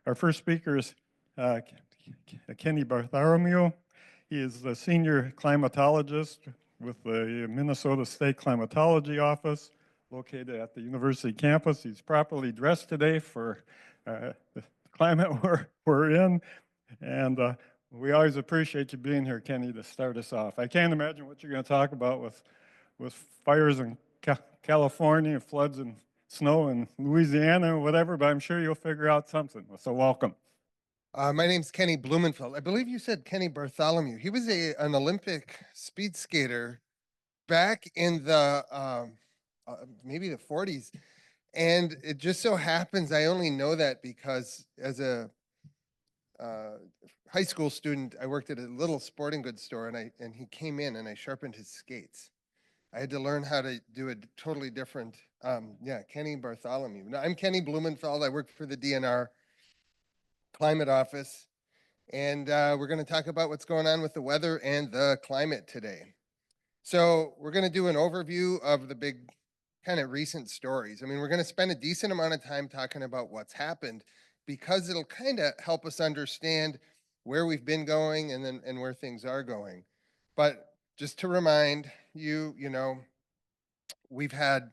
Our first speaker is Kenny Bartholomew. He is the senior climatologist with the Minnesota State Climatology Office located at the university campus. He's properly dressed today for the climate we're in. And we always appreciate you being here, Kenny, to start us off. I can't imagine what you're going to talk about with fires in California, floods and snow in Louisiana or whatever, but I'm sure you'll figure out something. So welcome. My name's Kenny Blumenfeld. I believe you said Kenny Bartholomew. He was an Olympic speed skater back in the maybe the 40s, and it just so happens I only know that because as a uh, high school student, I worked at a little sporting goods store, and he came in and I sharpened his skates. I had to learn how to do a totally different. Yeah, Kenny Bartholomew. Now, I'm Kenny Blumenfeld. I work for the DNR Climate Office. And we're going to talk about what's going on with the weather and the climate today. So we're going to do an overview of the big kind of recent stories. I mean, we're going to spend a decent amount of time talking about what's happened because it'll kind of help us understand where we've been going and where things are going. But just to remind you, we've had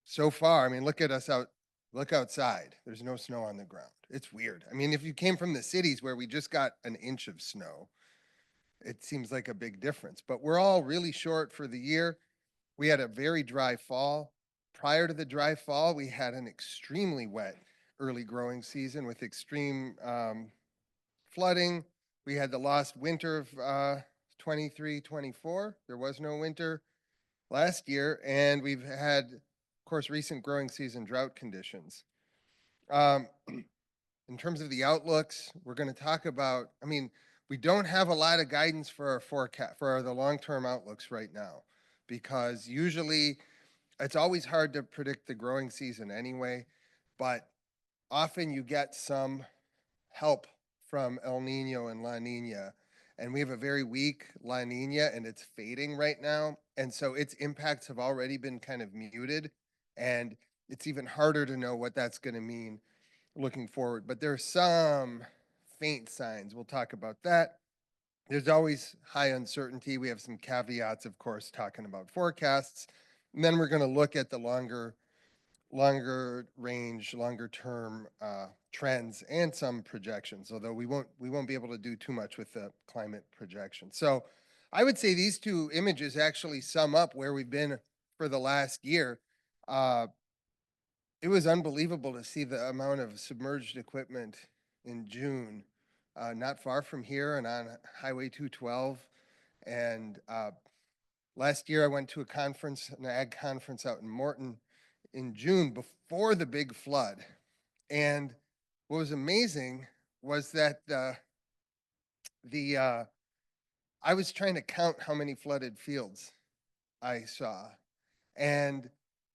so far, I mean, look at us out, look outside. There's no snow on the ground. It's weird. I mean, if you came from the cities where we just got an inch of snow, it seems like a big difference. But we're all really short for the year. We had a very dry fall. Prior to the dry fall, we had an extremely wet early growing season with extreme flooding. We had the lost winter of 23, 24. There was no winter last year. And we've had, of course, recent growing season drought conditions. Um, in terms of the outlooks, we're going to talk about, I mean, we don't have a lot of guidance for our forecast, for the long-term outlooks right now, because usually it's always hard to predict the growing season anyway, but often you get some help from El Nino and La Nina. And we have a very weak La Nina and it's fading right now. And so its impacts have already been kind of muted. And it's even harder to know what that's going to mean looking forward. But there are some faint signs. We'll talk about that. There's always high uncertainty. We have some caveats, of course, talking about forecasts. And then we're going to look at the longer range, longer term trends and some projections, although we won't be able to do too much with the climate projection. So I would say these two images actually sum up where we've been for the last year. It was unbelievable to see the amount of submerged equipment in June, not far from here and on Highway 212. And last year I went to a conference, an ag conference out in Morton in June before the big flood. And what was amazing was that I was trying to count how many flooded fields I saw. And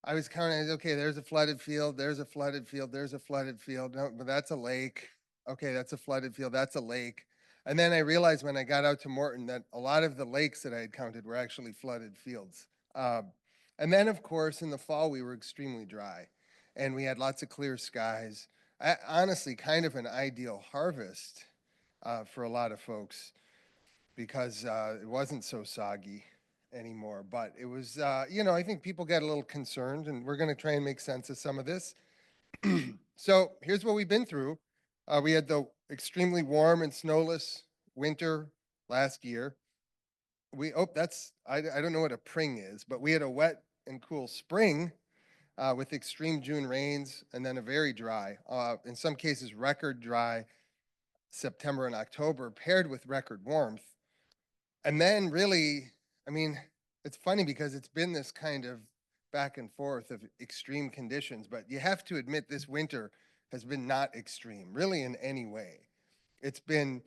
I was counting, okay, there's a flooded field, there's a flooded field, there's a flooded field. No, but that's a lake. Okay, that's a flooded field, that's a lake. And then I realized when I got out to Morton that a lot of the lakes that I had counted were actually flooded fields. And then, of course, in the fall, we were extremely dry and we had lots of clear skies. Honestly, kind of an ideal harvest for a lot of folks because it wasn't so soggy anymore. But it was, I think people get a little concerned, and we're going to try and make sense of some of this. So here's what we've been through. We had the extremely warm and snowless winter last year. I don't know what a pring is, but we had a wet and cool spring with extreme June rains and then a very dry, in some cases record dry September and October paired with record warmth. And then really, I mean, it's funny because it's been this kind of back and forth of extreme conditions, but you have to admit this winter has been not extreme, really in any way. It's been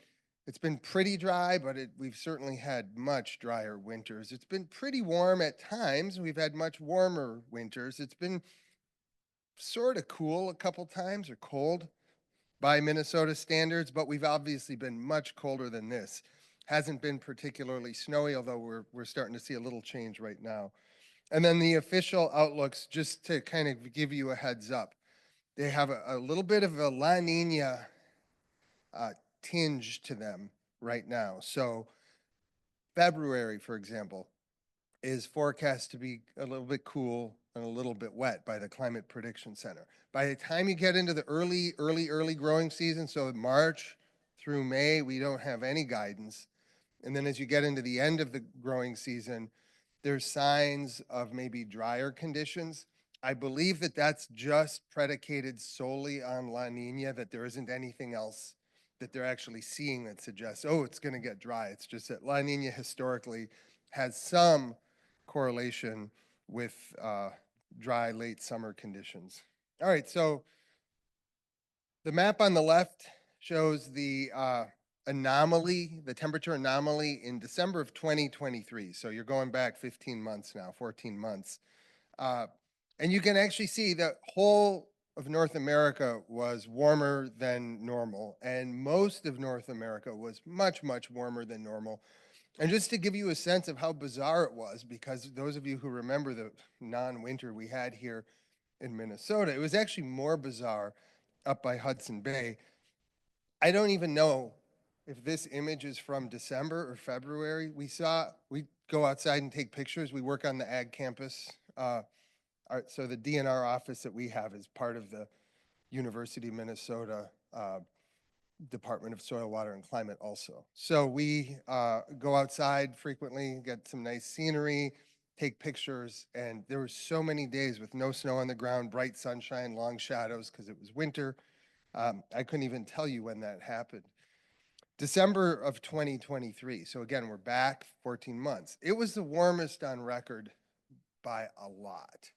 pretty dry, but we've certainly had much drier winters. It's been pretty warm at times. We've had much warmer winters. It's been sort of cool a couple times or cold by Minnesota standards, but we've obviously been much colder than this. Hasn't been particularly snowy, although we're starting to see a little change right now. And then the official outlooks, just to kind of give you a heads up, they have a little bit of a La Nina tinge to them right now. So February, for example, is forecast to be a little bit cool and a little bit wet by the Climate Prediction Center. By the time you get into the early growing season, so March through May, we don't have any guidance. And then as you get into the end of the growing season, there's signs of maybe drier conditions. I believe that that's just predicated solely on La Nina, that there isn't anything else that they're actually seeing that suggests, oh, it's going to get dry. It's just that La Nina historically has some correlation with dry late summer conditions. All right, so the map on the left shows the anomaly, the temperature anomaly in December of 2023. So you're going back 15 months now, 14 months. And you can actually see the whole of North America was warmer than normal, and most of North America was much, much warmer than normal. And just to give you a sense of how bizarre it was, because those of you who remember the non-winter we had here in Minnesota, it was actually more bizarre up by Hudson Bay. I don't even know if this image is from December or February. We go outside and take pictures. We work on the ag campus. So the DNR office that we have is part of the University of Minnesota Department of Soil, Water, and Climate also. So we go outside frequently, get some nice scenery, take pictures, and there were so many days with no snow on the ground, bright sunshine, long shadows because it was winter. I couldn't even tell you when that happened. December of 2023. So again, we're back 14 months. It was the warmest on record by a lot.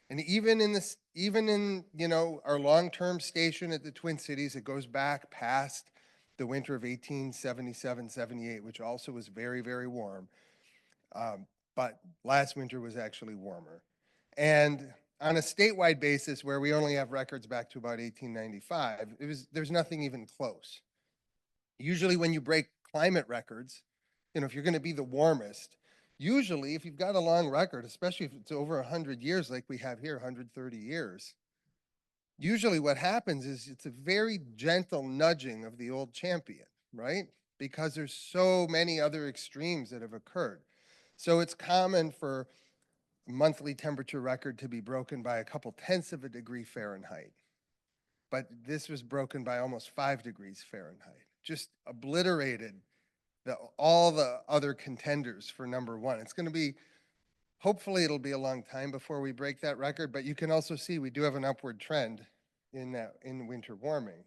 And even in our long-term station at the Twin Cities, it goes back past the winter of 1877, 78, which also was very, very warm. But last winter was actually warmer. And on a statewide basis, where we only have records back to about 1895, there's nothing even close. Usually when you break climate records, if you're going to be the warmest, usually if you've got a long record, especially if it's over 100 years like we have here, 130 years, usually what happens is it's a very gentle nudging of the old champion, right? Because there's so many other extremes that have occurred. So it's common for a monthly temperature record to be broken by a couple tenths of a degree Fahrenheit. But this was broken by almost 5 degrees Fahrenheit. Just obliterated all the other contenders for number one. It's going to be, hopefully it'll be a long time before we break that record, but you can also see we do have an upward trend in winter warming.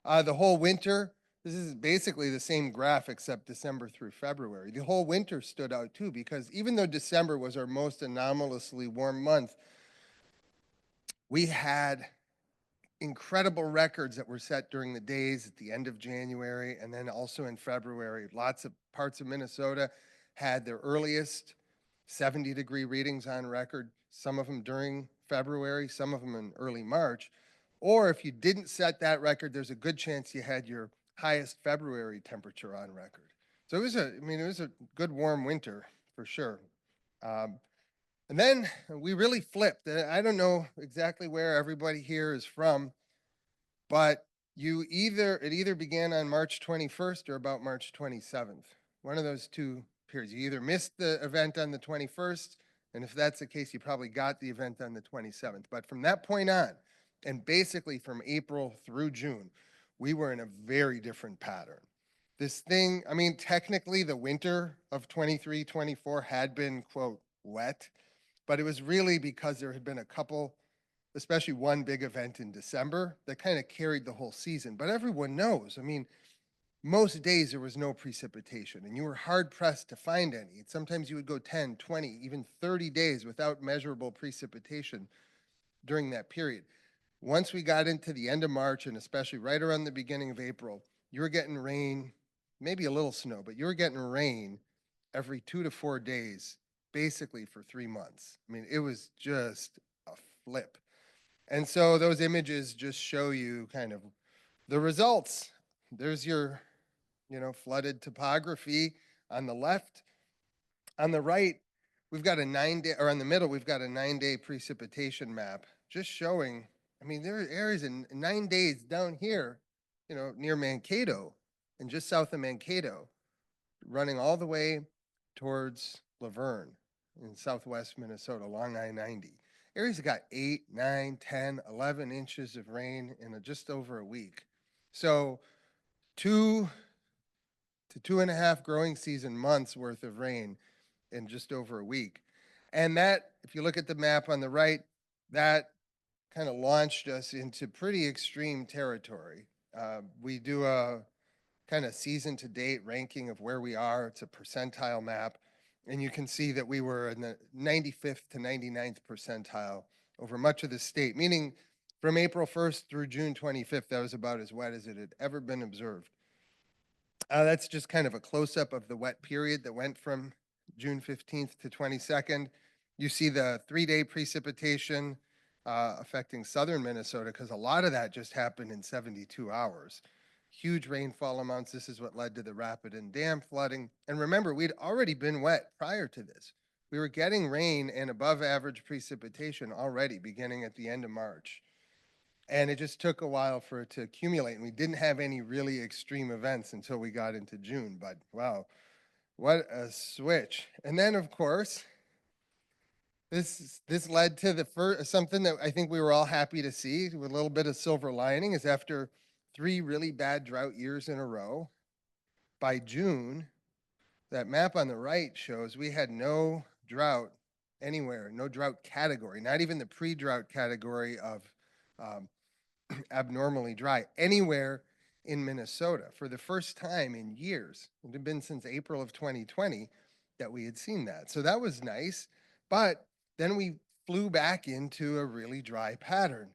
The whole winter, this is basically the same graph except December through February. The whole winter stood out too, because even though December was our most anomalously warm month, we had incredible records that were set during the days at the end of January and then also in February. Lots of parts of Minnesota had their earliest 70-degree readings on record, some of them during February, some of them in early March. Or if you didn't set that record, there's a good chance you had your highest February temperature on record. So it was a good warm winter for sure. And then we really flipped. I don't know exactly where everybody here is from, but it either began on March 21st or about March 27th. One of those two periods. You either missed the event on the 21st, and if that's the case, you probably got the event on the 27th. But from that point on, and basically from April through June, we were in a very different pattern. This thing, technically the winter of 23, 24 had been, quote, wet, but it was really because there had been a couple, especially one big event in December that kind of carried the whole season. But everyone knows, most days there was no precipitation and you were hard pressed to find any. Sometimes you would go 10, 20, even 30 days without measurable precipitation during that period. Once we got into the end of March and especially right around the beginning of April, you were getting rain, maybe a little snow, but you were getting rain every 2 to 4 days, basically for 3 months. It was just a flip. And so those images just show you kind of the results. There's your, flooded topography on the left. On the right, we've got a 9-day, or on the middle, we've got a 9-day precipitation map, just showing, there are areas in 9 days down here near Mankato and just south of Mankato, running all the way towards Laverne in southwest Minnesota along I-90. Areas that got 8, 9, 10, 11 inches of rain in just over a week. So 2 to 2.5 growing season months worth of rain in just over a week. And that, if you look at the map on the right, that kind of launched us into pretty extreme territory. We do a kind of season to date ranking of where we are. It's a percentile map. And you can see that we were in the 95th to 99th percentile over much of the state, meaning from April 1st through June 25th, that was about as wet as it had ever been observed. That's just kind of a close-up of the wet period that went from June 15th to 22nd. You see the 3-day precipitation affecting southern Minnesota because a lot of that just happened in 72 hours. Huge rainfall amounts. This is what led to the rapid and dam flooding. And remember, we'd already been wet prior to this. We were getting rain and above average precipitation already beginning at the end of March. And it just took a while for it to accumulate. And we didn't have any really extreme events until we got into June. But wow, what a switch. And then, of course, this led to the first something that I think we were all happy to see with a little bit of silver lining is after 3 really bad drought years in a row, by June, that map on the right shows we had no drought anywhere, no drought category, not even the pre-drought category of abnormally dry anywhere in Minnesota for the first time in years. It had been since April of 2020 that we had seen that. So that was nice. But then we flew back into a really dry pattern.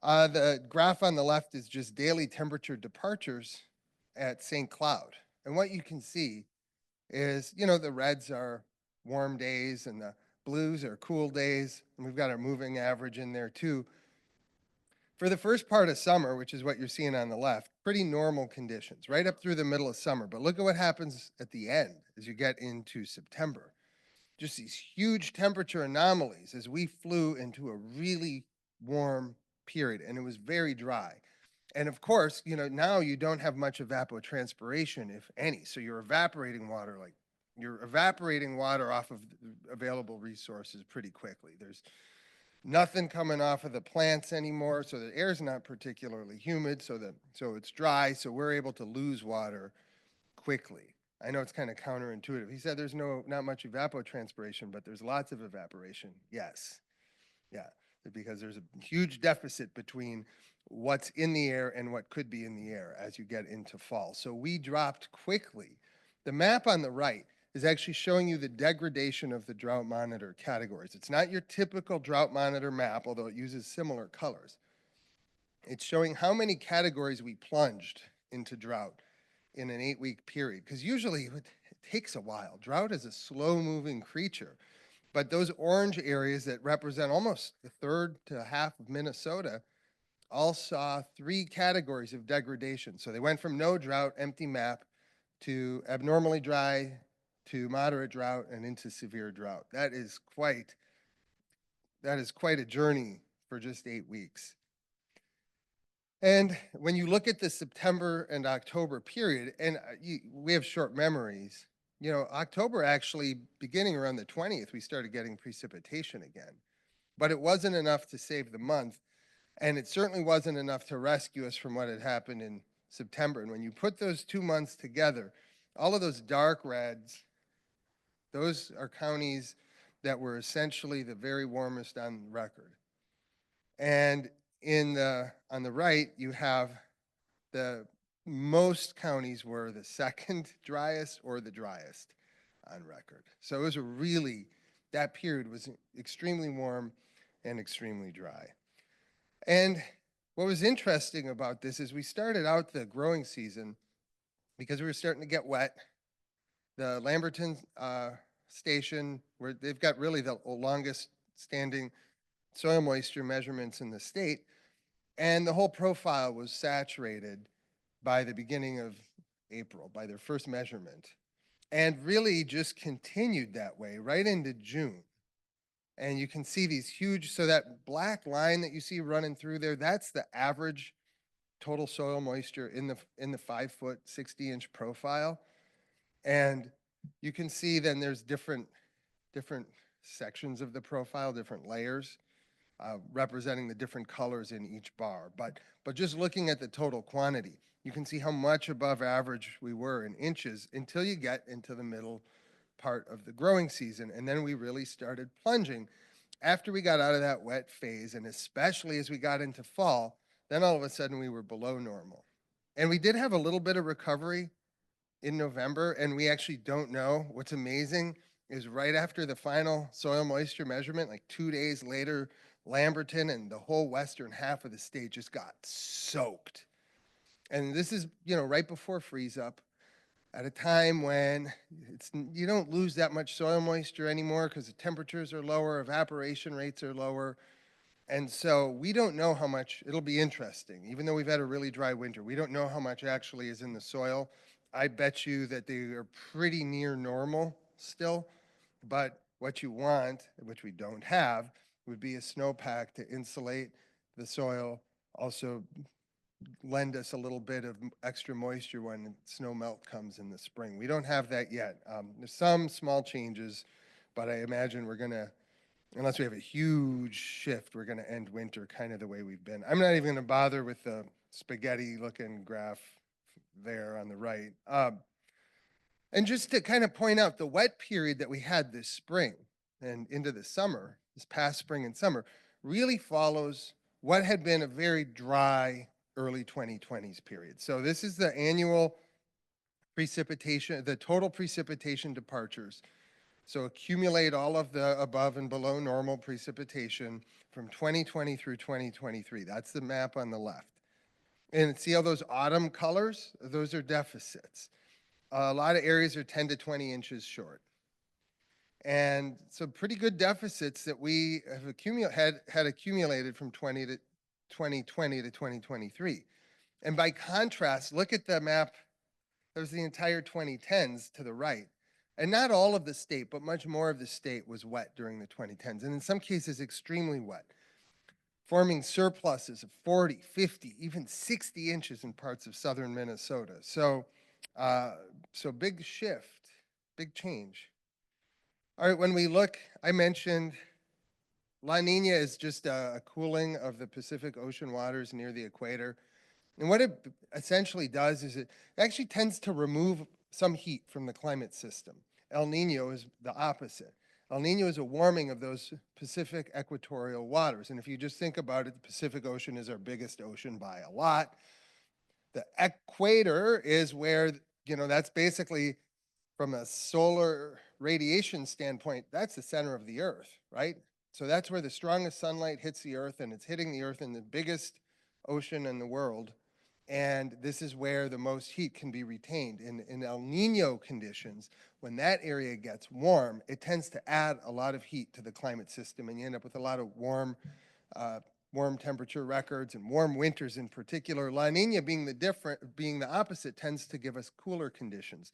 The graph on the left is just daily temperature departures at St. Cloud. And what you can see is, the reds are warm days and the blues are cool days. And we've got our moving average in there too. For the first part of summer, which is what you're seeing on the left, pretty normal conditions right up through the middle of summer. But look at what happens at the end as you get into September. Just these huge temperature anomalies as we flew into a really warm period, and it was very dry. And of course, now you don't have much evapotranspiration, if any. So you're evaporating water off of available resources pretty quickly. There's nothing coming off of the plants anymore, so the air's not particularly humid, so it's dry, so we're able to lose water quickly. I know it's kind of counterintuitive. He said there's not much evapotranspiration, but there's lots of evaporation. Yes. Yeah, because there's a huge deficit between what's in the air and what could be in the air as you get into fall. So we dropped quickly. The map on the right is actually showing you the degradation of the drought monitor categories. It's not your typical drought monitor map, although it uses similar colors. It's showing how many categories we plunged into drought in an 8-week period, because usually it takes a while. Drought is a slow-moving creature. But those orange areas that represent almost a third to half of Minnesota all saw 3 categories of degradation. So they went from no drought, empty map, to abnormally dry, to moderate drought, and into severe drought. That is quite a journey for just 8 weeks. And when you look at the September and October period, and we have short memories, October actually, beginning around the 20th, we started getting precipitation again. But it wasn't enough to save the month, and it certainly wasn't enough to rescue us from what had happened in September. And when you put those 2 months together, all of those dark reds, those are counties that were essentially the very warmest on record. And on the right, you have the most counties were the second driest or the driest on record. So it was that period was extremely warm and extremely dry. And what was interesting about this is we started out the growing season because we were starting to get wet. The Lamberton station, where they've got really the longest standing soil moisture measurements in the state, and the whole profile was saturated by the beginning of April, by their first measurement, and really just continued that way right into June. And you can see these huge, so that black line that you see running through there, that's the average total soil moisture in the 5 foot, 60-inch profile. And you can see then there's different sections of the profile, different layers, representing the different colors in each bar. But just looking at the total quantity, you can see how much above average we were in inches until you get into the middle part of the growing season. And then we really started plunging. After we got out of that wet phase, and especially as we got into fall, then all of a sudden we were below normal. And we did have a little bit of recovery in November, and we actually don't know. What's amazing is right after the final soil moisture measurement, like 2 days later, Lamberton and the whole western half of the state just got soaked. And this is, right before freeze up, at a time when you don't lose that much soil moisture anymore because the temperatures are lower, evaporation rates are lower. And so we don't know how much. It'll be interesting. Even though we've had a really dry winter, we don't know how much actually is in the soil. I bet you that they are pretty near normal still. But what you want, which we don't have, would be a snowpack to insulate the soil, also lend us a little bit of extra moisture when snow melt comes in the spring. We don't have that yet. There's some small changes, but I imagine we're going to, unless we have a huge shift, we're going to end winter kind of the way we've been. I'm not even going to bother with the spaghetti looking graph there on the right. And just to kind of point out the wet period that we had this spring and into the summer, this past spring and summer, really follows what had been a very dry early 2020s period. So this is the annual precipitation, the total precipitation departures. So accumulate all of the above and below normal precipitation from 2020 through 2023. That's the map on the left. And see how those autumn colors? Those are deficits. A lot of areas are 10 to 20 inches short. And so pretty good deficits that we have had accumulated from 2020 to 2023. And by contrast, look at the map. There's the entire 2010s to the right. And not all of the state, but much more of the state was wet during the 2010s, and in some cases extremely wet, forming surpluses of 40, 50, even 60 inches in parts of southern Minnesota. So big shift, big change. All right, when we look, I mentioned La Nina is just a cooling of the Pacific Ocean waters near the equator. And what it essentially does is it actually tends to remove some heat from the climate system. El Nino is the opposite. El Nino is a warming of those Pacific equatorial waters. And if you just think about it, the Pacific Ocean is our biggest ocean by a lot. The equator is where, that's basically from a solar radiation standpoint, that's the center of the Earth, right? So that's where the strongest sunlight hits the Earth, and it's hitting the Earth in the biggest ocean in the world. And this is where the most heat can be retained. In El Nino conditions, when that area gets warm, it tends to add a lot of heat to the climate system, and you end up with a lot of warm temperature records and warm winters in particular. La Nina being the opposite tends to give us cooler conditions.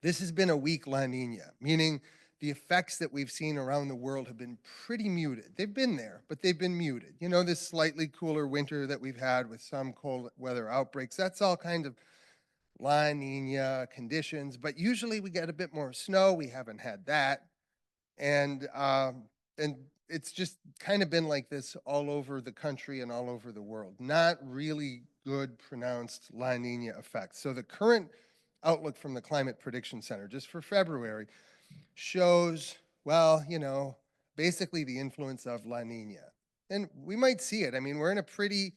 This has been a weak La Nina, meaning the effects that we've seen around the world have been pretty muted. They've been there, but they've been muted. This slightly cooler winter that we've had with some cold weather outbreaks, that's all kind of La Nina conditions, but usually we get a bit more snow. We haven't had that. And it's just kind of been like this all over the country and all over the world. Not really good pronounced La Nina effects. So the current outlook from the Climate Prediction Center, just for February, shows, well, basically the influence of La Nina. And we might see it. I mean, we're in a pretty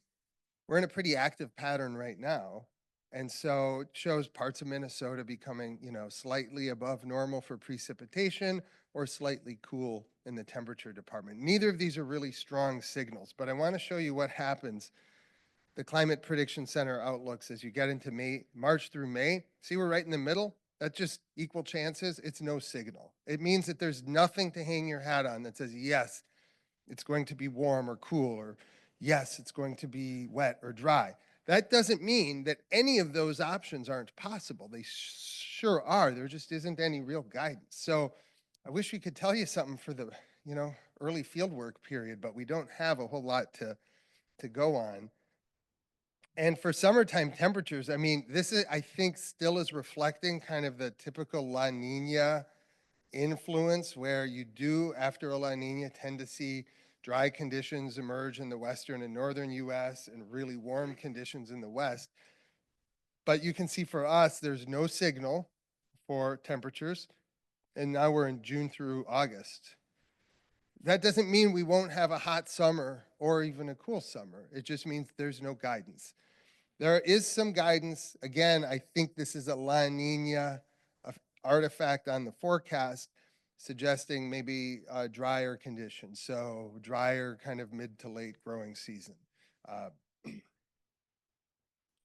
active pattern right now. And so it shows parts of Minnesota becoming, slightly above normal for precipitation or slightly cool in the temperature department. Neither of these are really strong signals, but I want to show you what happens. The Climate Prediction Center outlooks as you get into March through May. See, we're right in the middle. That's just equal chances. It's no signal. It means that there's nothing to hang your hat on that says, yes, it's going to be warm or cool, or yes, it's going to be wet or dry. That doesn't mean that any of those options aren't possible. They sure are. There just isn't any real guidance. So I wish we could tell you something for the, early fieldwork period, but we don't have a whole lot to go on. And for summertime temperatures, I mean, this is, I think, still is reflecting kind of the typical La Nina influence where you do, after a La Nina, tend to see dry conditions emerge in the western and northern US and really warm conditions in the west. But you can see for us, there's no signal for temperatures. And now we're in June through August. That doesn't mean we won't have a hot summer or even a cool summer. It just means there's no guidance. There is some guidance. Again, I think this is a La Nina artifact on the forecast suggesting maybe drier conditions. So drier kind of mid to late growing season. Uh,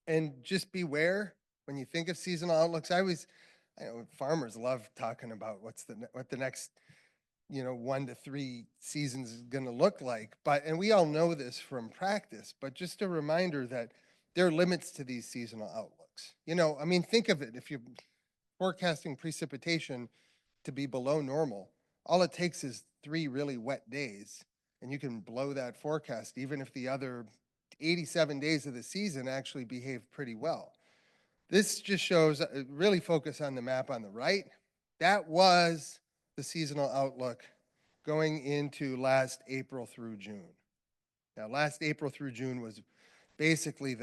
and just beware when you think of seasonal outlooks. I know farmers love talking about what the next 1 to 3 seasons is going to look like. And we all know this from practice, but just a reminder that there are limits to these seasonal outlooks. I mean, think of it. If you're forecasting precipitation to be below normal, all it takes is 3 really wet days, and you can blow that forecast, even if the other 87 days of the season actually behave pretty well. This just shows, really focus on the map on the right. That was the seasonal outlook going into last April through June. Now, last April through June was basically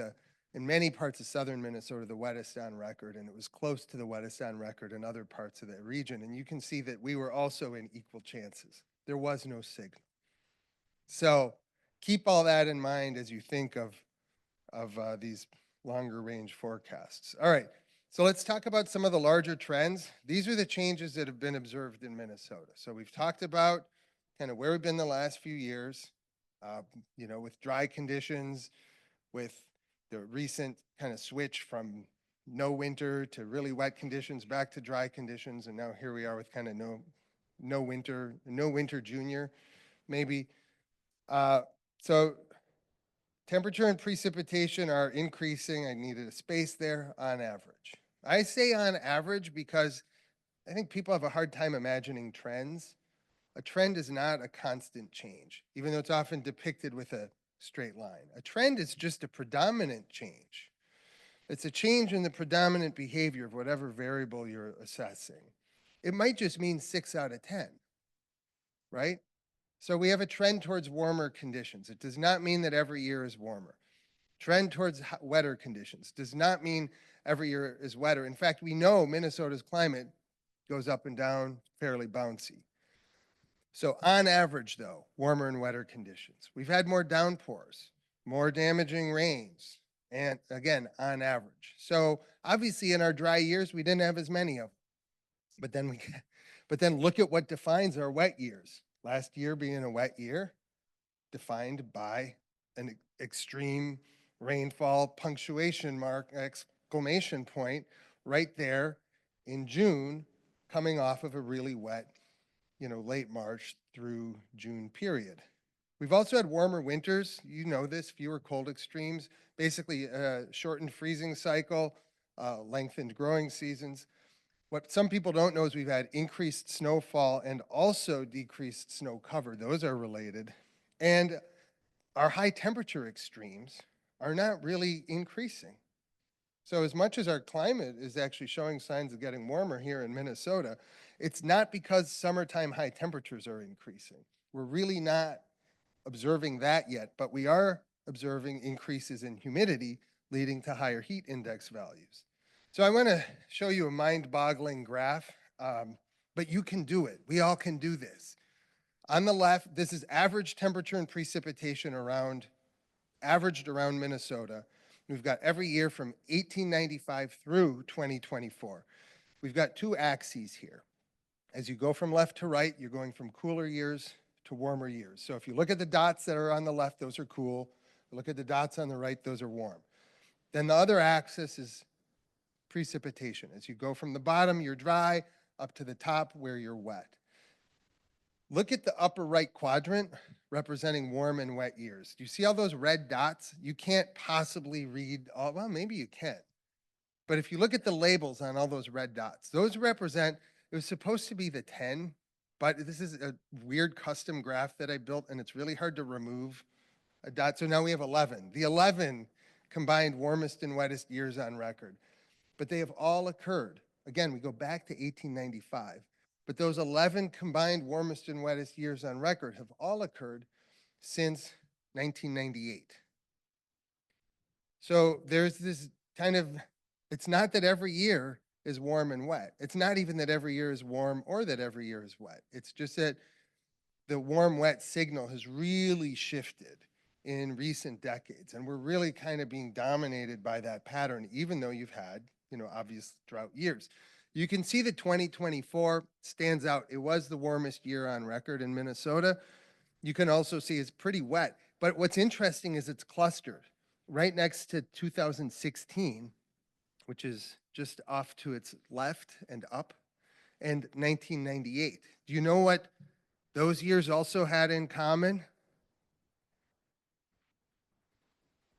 in many parts of southern Minnesota, the wettest on record, and it was close to the wettest on record in other parts of the region. And you can see that we were also in equal chances. There was no signal. So keep all that in mind as you think of these longer range forecasts. All right, so let's talk about some of the larger trends. These are the changes that have been observed in Minnesota. So we've talked about kind of where we've been the last few years, with dry conditions, with the recent kind of switch from no winter to really wet conditions back to dry conditions, and now here we are with kind of no winter junior, maybe. So temperature and precipitation are increasing. I needed a space there on average. I say on average because I think people have a hard time imagining trends. A trend is not a constant change, even though it's often depicted with a straight line. A trend is just a predominant change. It's a change in the predominant behavior of whatever variable you're assessing. It might just mean 6 out of 10, right? So we have a trend towards warmer conditions. It does not mean that every year is warmer. Trend towards wetter conditions does not mean every year is wetter. In fact, we know Minnesota's climate goes up and down, fairly bouncy. So on average, though, warmer and wetter conditions. We've had more downpours, more damaging rains, and again, on average. So obviously in our dry years, we didn't have as many of them. But then look at what defines our wet years. Last year being a wet year, defined by an extreme rainfall punctuation mark, exclamation point, right there in June, coming off of a really wet, late March through June period. We've also had warmer winters, you know this, fewer cold extremes, basically a shortened freezing cycle, lengthened growing seasons. What some people don't know is we've had increased snowfall and also decreased snow cover. Those are related. And our high temperature extremes are not really increasing. So as much as our climate is actually showing signs of getting warmer here in Minnesota, it's not because summertime high temperatures are increasing. We're really not observing that yet, but we are observing increases in humidity leading to higher heat index values. So I want to show you a mind-boggling graph, but you can do it. We all can do this. On the left, this is average temperature and precipitation averaged around Minnesota. We've got every year from 1895 through 2024. We've got 2 axes here. As you go from left to right, you're going from cooler years to warmer years. So if you look at the dots that are on the left, those are cool. Look at the dots on the right, those are warm. Then the other axis is precipitation. As you go from the bottom, you're dry, up to the top where you're wet. Look at the upper right quadrant representing warm and wet years. Do you see all those red dots? You can't possibly read all, well, maybe you can. But if you look at the labels on all those red dots, those represent, it was supposed to be the 10, but this is a weird custom graph that I built, and it's really hard to remove a dot. So now we have 11. The 11 combined warmest and wettest years on record. But they have all occurred. Again, we go back to 1895. But those 11 combined warmest and wettest years on record have all occurred since 1998. So there's this kind of, it's not that every year is warm and wet. It's not even that every year is warm or that every year is wet. It's just that the warm wet signal has really shifted in recent decades. And we're really kind of being dominated by that pattern, even though you've had, obvious drought years. You can see that 2024 stands out. It was the warmest year on record in Minnesota. You can also see it's pretty wet. But what's interesting is it's clustered right next to 2016, which is just off to its left and up, and 1998. Do you know what those years also had in common?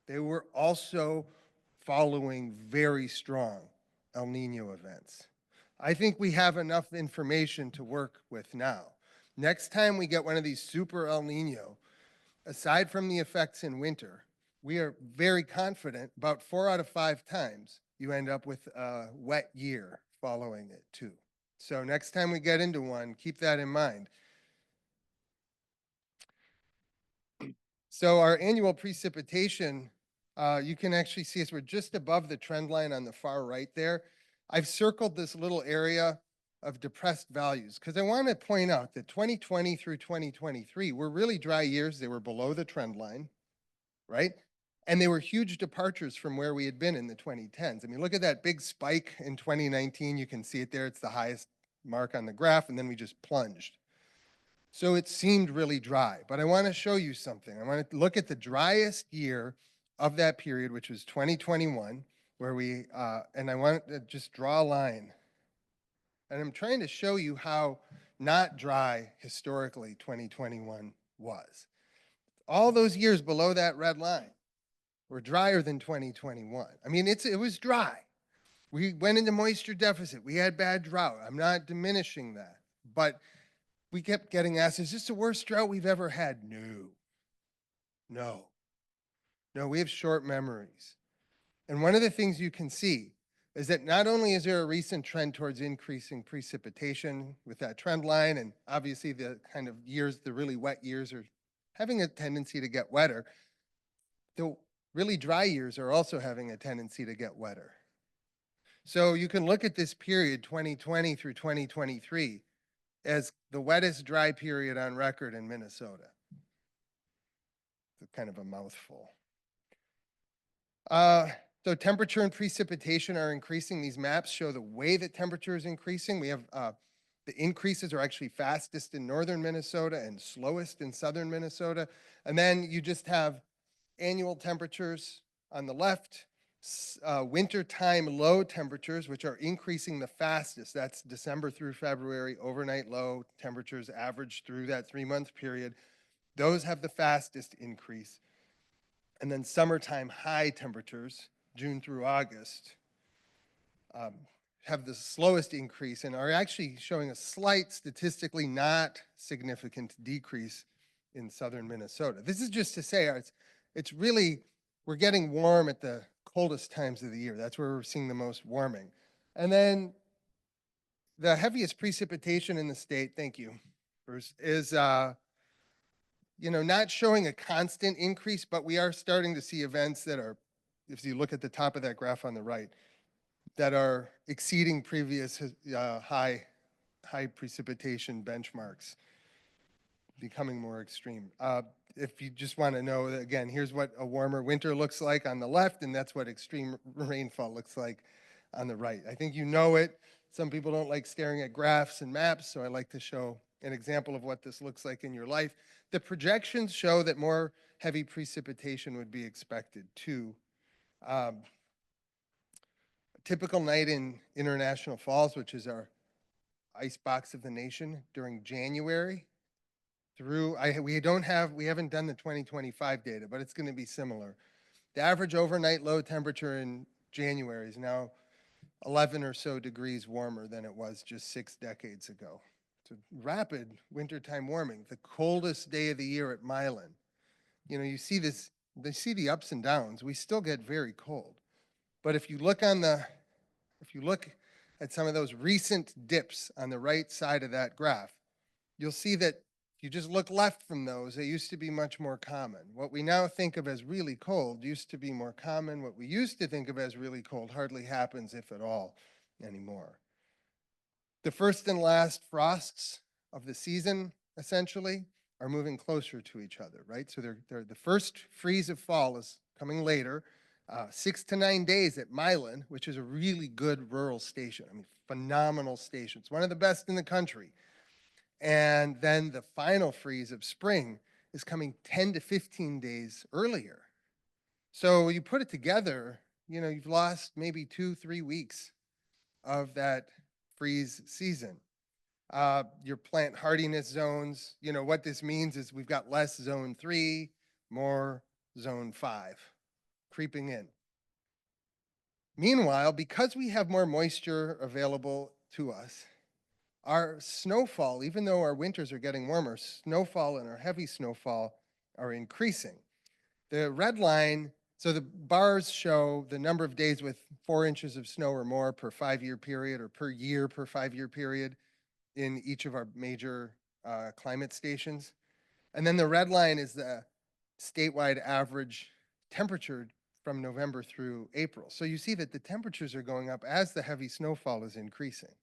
They were also following very strong El Nino events. I think we have enough information to work with now. Next time we get one of these super El Nino, aside from the effects in winter, we are very confident about 4 out of 5 times you end up with a wet year following it too. So next time we get into one, keep that in mind. So our annual precipitation, you can actually see us, we're just above the trend line on the far right there. I've circled this little area of depressed values because I want to point out that 2020 through 2023 were really dry years. They were below the trend line, right? And they were huge departures from where we had been in the 2010s. I mean, look at that big spike in 2019. You can see it there. It's the highest mark on the graph, and then we just plunged. So it seemed really dry, but I want to show you something. I want to look at the driest year of that period, which was 2021, where and I want to just draw a line. And I'm trying to show you how not dry historically 2021 was. All those years below that red line were drier than 2021. I mean, it was dry. We went into moisture deficit. We had bad drought. I'm not diminishing that, but we kept getting asked, is this the worst drought we've ever had? No, we have short memories. And one of the things you can see is that not only is there a recent trend towards increasing precipitation with that trend line, and obviously the kind of years, the really wet years are having a tendency to get wetter, the really dry years are also having a tendency to get wetter. So you can look at this period, 2020 through 2023, as the wettest dry period on record in Minnesota. It's kind of a mouthful. So temperature and precipitation are increasing. These maps show the way that temperature is increasing. We have the increases are actually fastest in northern Minnesota and slowest in southern Minnesota. And then you just have annual temperatures on the left, wintertime low temperatures, which are increasing the fastest. That's December through February, overnight low temperatures averaged through that 3-month period. Those have the fastest increase. And then summertime high temperatures, June through August, have the slowest increase and are actually showing a slight, statistically not significant decrease in southern Minnesota. This is just to say it's really, we're getting warm at the coldest times of the year. That's where we're seeing the most warming. And then the heaviest precipitation in the state, thank you, Bruce, is not showing a constant increase, but we are starting to see events that are, if you look at the top of that graph on the right, that are exceeding previous high precipitation benchmarks, becoming more extreme. If you just want to know, again, here's what a warmer winter looks like on the left, and that's what extreme rainfall looks like on the right. I think you know it. Some people don't like staring at graphs and maps, so I like to show an example of what this looks like in your life. The projections show that more heavy precipitation would be expected too. A typical night in International Falls, which is our ice box of the nation, during January through, we haven't done the 2025 data, but it's going to be similar. The average overnight low temperature in January is now 11 or so degrees warmer than it was just 6 decades ago. It's a rapid wintertime warming. The coldest day of the year at Milan. You see this they see the ups and downs. We still get very cold. But if you look at some of those recent dips on the right side of that graph, you'll see that if you just look left from those, they used to be much more common. What we now think of as really cold used to be more common. What we used to think of as really cold hardly happens, if at all, anymore. The first and last frosts of the season, essentially, are moving closer to each other, right? So they're the first freeze of fall is coming later, 6 to 9 days at Milan, which is a really good rural station. I mean, phenomenal station. It's one of the best in the country. And then the final freeze of spring is coming 10 to 15 days earlier. So you put it together, you've lost maybe 2-3 weeks of that freeze season. Your plant hardiness zones, what this means is we've got less zone 3, more zone 5 creeping in. Meanwhile, because we have more moisture available to us, our snowfall, even though our winters are getting warmer, snowfall and our heavy snowfall are increasing. The red line, so the bars show the number of days with 4 inches of snow or more per 5-year period or per year per 5-year period in each of our major climate stations. And then the red line is the statewide average temperature from November through April. So you see that the temperatures are going up as the heavy snowfall is increasing.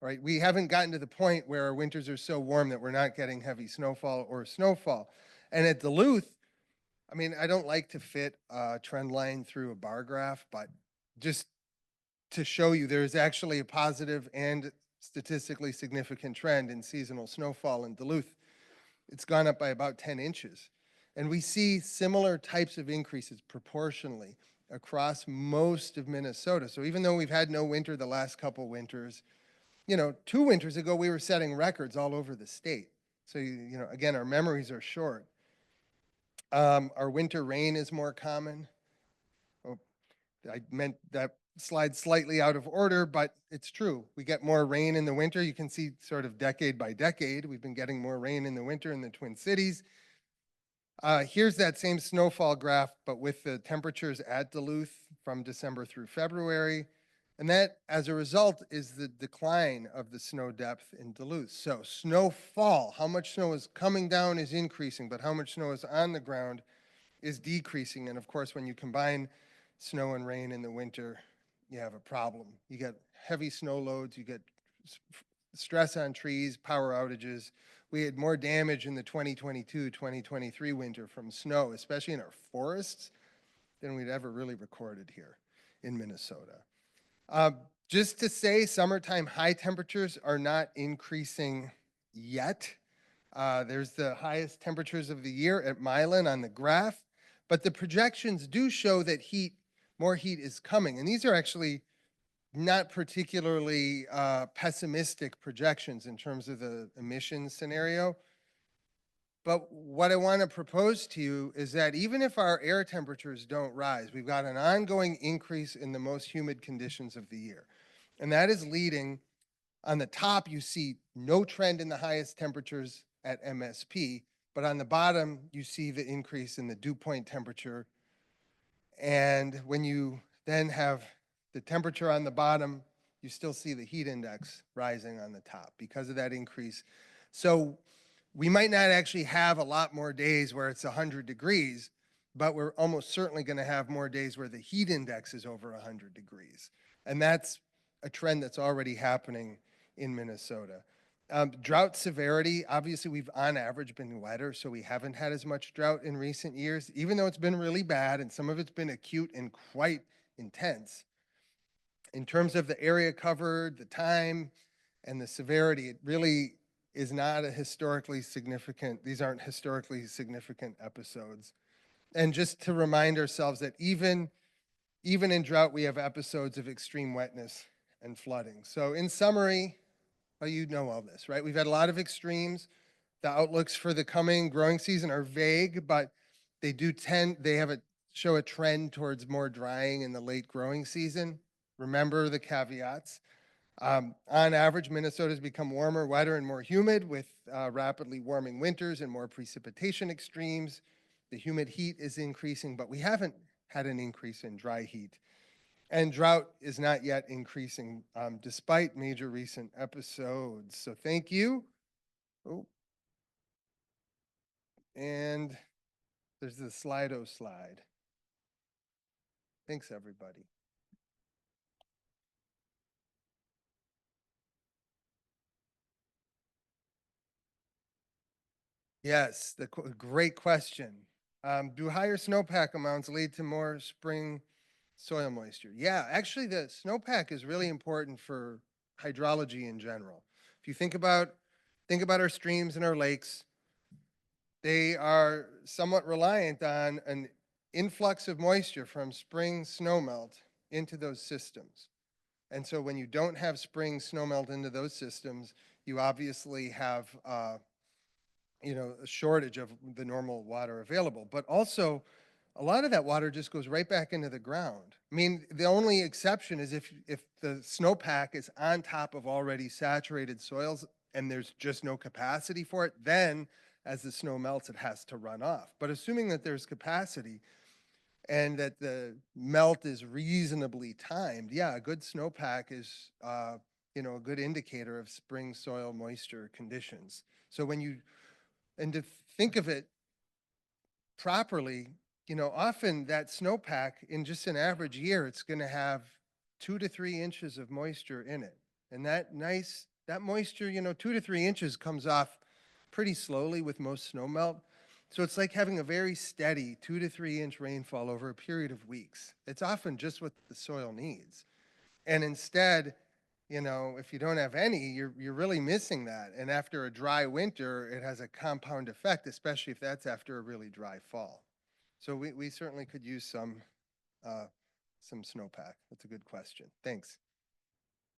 Right? We haven't gotten to the point where our winters are so warm that we're not getting heavy snowfall or snowfall. And at Duluth, I mean, I don't like to fit a trend line through a bar graph, but just to show you there's actually a positive and statistically significant trend in seasonal snowfall in Duluth. It's gone up by about 10 inches. And we see similar types of increases proportionally across most of Minnesota. So even though we've had no winter the last couple winters, 2 winters ago, we were setting records all over the state. So, again, our memories are short. Our winter rain is more common. Oh, I meant that slide slightly out of order, but it's true. We get more rain in the winter. You can see sort of decade by decade. We've been getting more rain in the winter in the Twin Cities. Here's that same snowfall graph, but with the temperatures at Duluth from December through February. And that, as a result, is the decline of the snow depth in Duluth. So snowfall, how much snow is coming down is increasing, but how much snow is on the ground is decreasing. And of course, when you combine snow and rain in the winter, you have a problem. You get heavy snow loads, you get stress on trees, power outages. We had more damage in the 2022-2023 winter from snow, especially in our forests, than we'd ever really recorded here in Minnesota. Just to say, summertime high temperatures are not increasing yet. There's the highest temperatures of the year at Milan on the graph, but the projections do show that more heat is coming. And these are actually not particularly pessimistic projections in terms of the emissions scenario. But what I want to propose to you is that even if our air temperatures don't rise, we've got an ongoing increase in the most humid conditions of the year. And that is leading, on the top, you see no trend in the highest temperatures at MSP, but on the bottom, you see the increase in the dew point temperature. And when you then have the temperature on the bottom, you still see the heat index rising on the top because of that increase. So we might not actually have a lot more days where it's 100 degrees, but we're almost certainly going to have more days where the heat index is over 100 degrees. And that's a trend that's already happening in Minnesota. Drought severity, obviously we've on average been wetter, so we haven't had as much drought in recent years, even though it's been really bad and some of it's been acute and quite intense. In terms of the area covered, the time, and the severity, it really is not a historically significant, these aren't historically significant episodes. And just to remind ourselves that even in drought, we have episodes of extreme wetness and flooding. So in summary, well, you know all this, right? We've had a lot of extremes. The outlooks for the coming growing season are vague, but they show a trend towards more drying in the late growing season. Remember the caveats. On average, Minnesota's become warmer, wetter, and more humid with rapidly warming winters and more precipitation extremes. The humid heat is increasing, but we haven't had an increase in dry heat. And drought is not yet increasing despite major recent episodes. So thank you. Oh, and there's the Slido slide. Thanks, everybody. Yes, great question. Do higher snowpack amounts lead to more spring soil moisture? Yeah, actually, the snowpack is really important for hydrology in general. If you think about our streams and our lakes, they are somewhat reliant on an influx of moisture from spring snowmelt into those systems. And so when you don't have spring snowmelt into those systems, you obviously have a shortage of the normal water available. But also, a lot of that water just goes right back into the ground. I mean, the only exception is if the snowpack is on top of already saturated soils and there's just no capacity for it, then as the snow melts, it has to run off. But assuming that there's capacity and that the melt is reasonably timed, yeah, a good snowpack is a good indicator of spring soil moisture conditions. So to think of it properly, often that snowpack in just an average year, it's going to have 2 to 3 inches of moisture in it. And that moisture, 2 to 3 inches comes off pretty slowly with most snow melt. So it's like having a very steady 2 to 3 inch rainfall over a period of weeks. It's often just what the soil needs. And instead, if you don't have any, you're really missing that. And after a dry winter, it has a compound effect, especially if that's after a really dry fall. So we certainly could use some snowpack. That's a good question. Thanks.